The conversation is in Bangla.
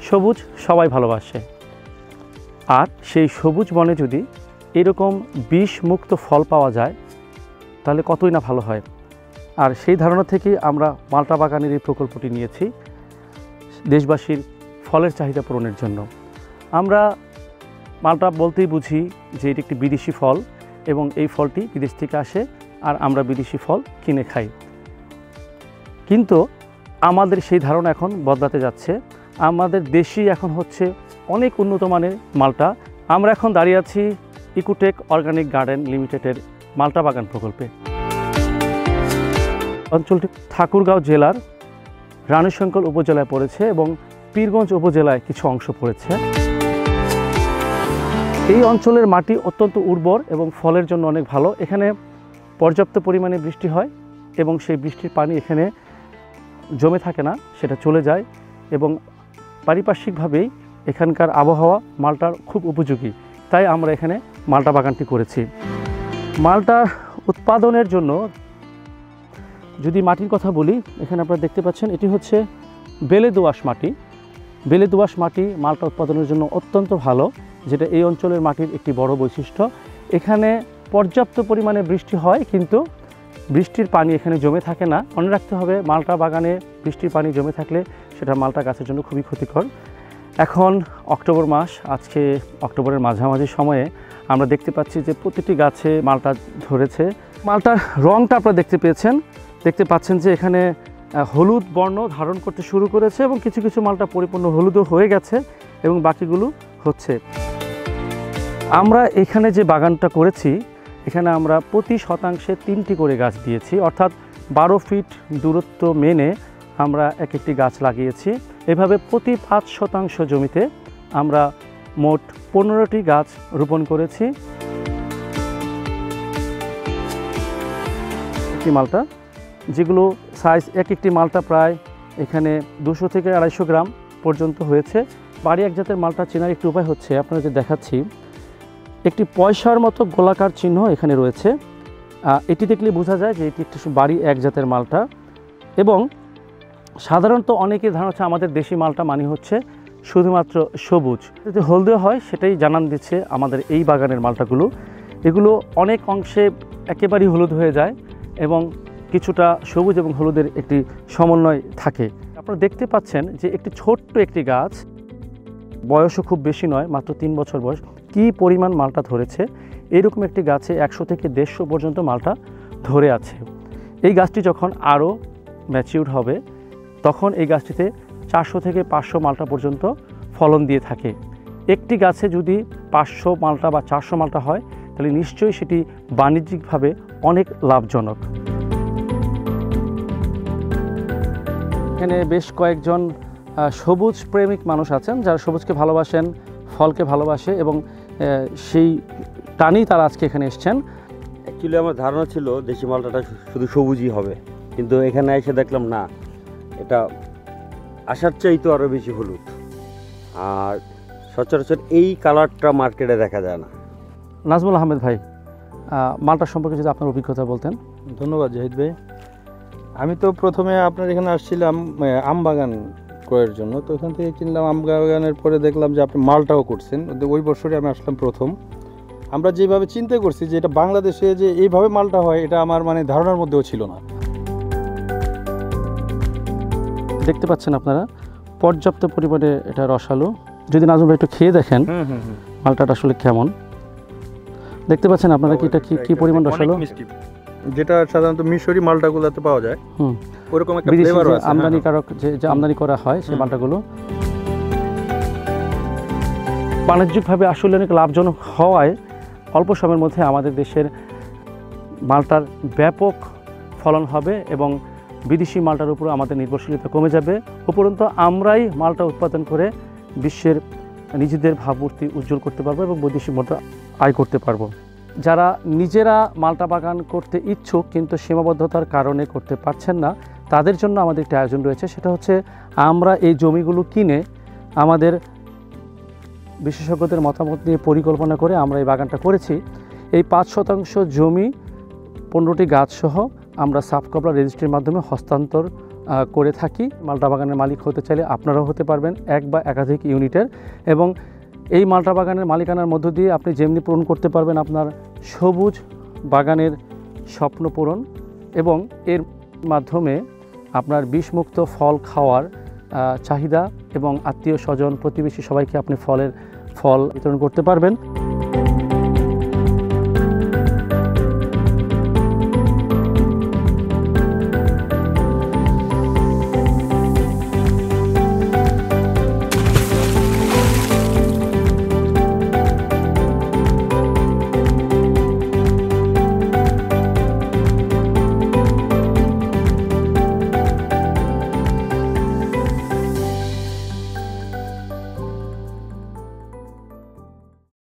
সবুজ সবাই ভালোবাসে, আর সেই সবুজ বনে যদি এরকম বিষমুক্ত ফল পাওয়া যায় তাহলে কতই না ভালো হয়। আর সেই ধারণা থেকেই আমরা মাল্টা বাগানের এই প্রকল্পটি নিয়েছি দেশবাসীর ফলের চাহিদা পূরণের জন্য। আমরা মাল্টা বলতেই বুঝি যে এটি একটি বিদেশি ফল এবং এই ফলটি বিদেশ থেকে আসে আর আমরা বিদেশি ফল কিনে খাই। কিন্তু আমাদের সেই ধারণা এখন বদলাতে যাচ্ছে। আমাদের দেশি এখন হচ্ছে অনেক উন্নত মানের মাল্টা। আমরা এখন দাঁড়িয়ে আছি ইকোটেক অর্গানিক গার্ডেন লিমিটেডের মাল্টা বাগান প্রকল্পে। অঞ্চলটি ঠাকুরগাঁও জেলার রানীশঙ্কল উপজেলায় পড়েছে এবং পীরগঞ্জ উপজেলায় কিছু অংশ পড়েছে। এই অঞ্চলের মাটি অত্যন্ত উর্বর এবং ফলের জন্য অনেক ভালো। এখানে পর্যাপ্ত পরিমাণে বৃষ্টি হয় এবং সেই বৃষ্টির পানি এখানে জমে থাকে না, সেটা চলে যায় এবং পারিপার্শ্বিকভাবেই এখানকার আবহাওয়া মাল্টার খুব উপযোগী। তাই আমরা এখানে মাল্টা বাগানটি করেছি। মাল্টা উৎপাদনের জন্য যদি মাটির কথা বলি, এখানে আপনারা দেখতে পাচ্ছেন এটি হচ্ছে বেলে দোআঁশ মাটি। বেলে দোআঁশ মাটি মাল্টা উৎপাদনের জন্য অত্যন্ত ভালো, যেটা এই অঞ্চলের মাটির একটি বড় বৈশিষ্ট্য। এখানে পর্যাপ্ত পরিমাণে বৃষ্টি হয় কিন্তু বৃষ্টির পানি এখানে জমে থাকে না। মনে রাখতে হবে মাল্টা বাগানে বৃষ্টির পানি জমে থাকলে সেটা মাল্টা গাছের জন্য খুবই ক্ষতিকর। এখন অক্টোবর মাস, আজকে অক্টোবরের মাঝামাঝি সময়ে আমরা দেখতে পাচ্ছি যে প্রতিটি গাছে মাল্টা ধরেছে। মাল্টার রঙটা আপনারা দেখতে পাচ্ছেন যে এখানে হলুদ বর্ণ ধারণ করতে শুরু করেছে এবং কিছু কিছু মাল্টা পরিপূর্ণ হলুদও হয়ে গেছে এবং বাকিগুলো হচ্ছে। আমরা এখানে যে বাগানটা করেছি এখানে আমরা প্রতি শতাংশে 3টি করে গাছ দিয়েছি, অর্থাৎ 12 ফিট দূরত্ব মেনে আমরা এক একটি গাছ লাগিয়েছি। এভাবে প্রতি 5 শতাংশ জমিতে আমরা মোট 15টি গাছ রোপণ করেছি। একটি মাল্টা যেগুলো সাইজ এক একটি মাল্টা প্রায় এখানে 200 থেকে 250 গ্রাম পর্যন্ত হয়েছে। বাড়ি এক জাতের মাল্টা চেনার একটি উপায় হচ্ছে আপনারা যে দেখাচ্ছি, একটি পয়সার মতো গোলাকার চিহ্ন এখানে রয়েছে। এটি দেখলে বোঝা যায় যে এটি একটি বাড়ি এক জাতের মাল্টা। এবং সাধারণত অনেকের ধারণা হচ্ছে আমাদের দেশি মাল্টা মানে হচ্ছে শুধুমাত্র সবুজ, যদি হলদে হয় সেটাই জানান দিচ্ছে আমাদের এই বাগানের মাল্টাগুলো। এগুলো অনেক অংশে একেবারেই হলুদ হয়ে যায় এবং কিছুটা সবুজ এবং হলুদের একটি সমন্বয় থাকে। আপনারা দেখতে পাচ্ছেন যে একটি ছোট্ট একটি গাছ, বয়সও খুব বেশি নয়, মাত্র 3 বছর বয়স, কি পরিমাণ মাল্টা ধরেছে। এইরকম একটি গাছে 100 থেকে 150 পর্যন্ত মাল্টা ধরে আছে। এই গাছটি যখন আরও ম্যাচিউর হবে তখন এই গাছটিতে 400 থেকে 500 মাল্টা পর্যন্ত ফলন দিয়ে থাকে। একটি গাছে যদি 500 মাল্টা বা 400 মাল্টা হয় তাহলে নিশ্চয়ই সেটি বাণিজ্যিকভাবে অনেক লাভজনক। এখানে বেশ কয়েকজন সবুজ প্রেমিক মানুষ আছেন যারা সবুজকে ভালোবাসেন, ফলকে ভালোবাসে এবং সেই টানেই তারা আজকে এখানে এসছেন। অ্যাকচুয়ালি আমার ধারণা ছিল দেশি মালটাটা শুধু সবুজই হবে, কিন্তু এখানে এসে দেখলাম না, এটা আসার চাইতে আরও বেশি হলুদ। আর সচরাচর এই কালারটা মার্কেটে দেখা যায় না। নাজমুল আহমেদ ভাই, মালটা সম্পর্কে যদি আপনার অভিজ্ঞতা বলতেন। ধন্যবাদ জাহিদ ভাই। আমি তো প্রথমে আপনার এখানে আসছিলাম আম বাগান ক্রয়ের জন্য, তো ওখান থেকে কিনলাম আম বাগানের পরে দেখলাম যে আপনি মালটাও করছেন। ওই বছরই আমি আসলাম প্রথম। আমরা যেভাবে চিন্তা করছি যে এটা বাংলাদেশে যে এইভাবে মালটা হয়, এটা আমার মানে ধারণার মধ্যেও ছিল না। দেখতে পাচ্ছেন আপনারা পর্যাপ্ত পরিমাণে এটা রসালো। যদি নাজমুল ভাই একটু খেয়ে দেখেন মালটাটা আসলে কেমন। দেখতে পাচ্ছেন আপনারা কি এটা কি পরিমাণ রসালো, যেটা সাধারণত মিশরি মালটাগুলোতে পাওয়া যায়। ওরকম একটা ফ্লেভার আছে। আমদানিকারক যে আমদানি করা হয় সেই মালটাগুলো বাণিজ্যিকভাবে আসলে অনেক লাভজনক হওয়ায় অল্প সময়ের মধ্যে আমাদের দেশের মালটার ব্যাপক ফলন হবে এবং বিদেশি মালটার উপর আমাদের নির্ভরশীলতা কমে যাবে। উপরন্তু আমরাই মালটা উৎপাদন করে বিশ্বের নিজেদের ভাবমূর্তি উজ্জ্বল করতে পারবো এবং বৈদেশিক মুদ্রা আয় করতে পারবো। যারা নিজেরা মালটা বাগান করতে ইচ্ছুক কিন্তু সীমাবদ্ধতার কারণে করতে পারছেন না, তাদের জন্য আমাদের একটি আয়োজন রয়েছে। সেটা হচ্ছে আমরা এই জমিগুলো কিনে আমাদের বিশেষজ্ঞদের মতামত নিয়ে পরিকল্পনা করে আমরা এই বাগানটা করেছি। এই 5 শতাংশ জমি 15টি গাছসহ আমরা সাব কবলা রেজিস্ট্রির মাধ্যমে হস্তান্তর করে থাকি। মালটা বাগানের মালিক হতে চাইলে আপনারাও হতে পারবেন, এক বা একাধিক ইউনিটের। এবং এই মালটা বাগানের মালিকানার মধ্য দিয়ে আপনি যেমনি পূরণ করতে পারবেন আপনার সবুজ বাগানের স্বপ্ন পূরণ, এবং এর মাধ্যমে আপনার বিষমুক্ত ফল খাওয়ার চাহিদা এবং আত্মীয় স্বজন প্রতিবেশী সবাইকে আপনি ফল বিতরণ করতে পারবেন।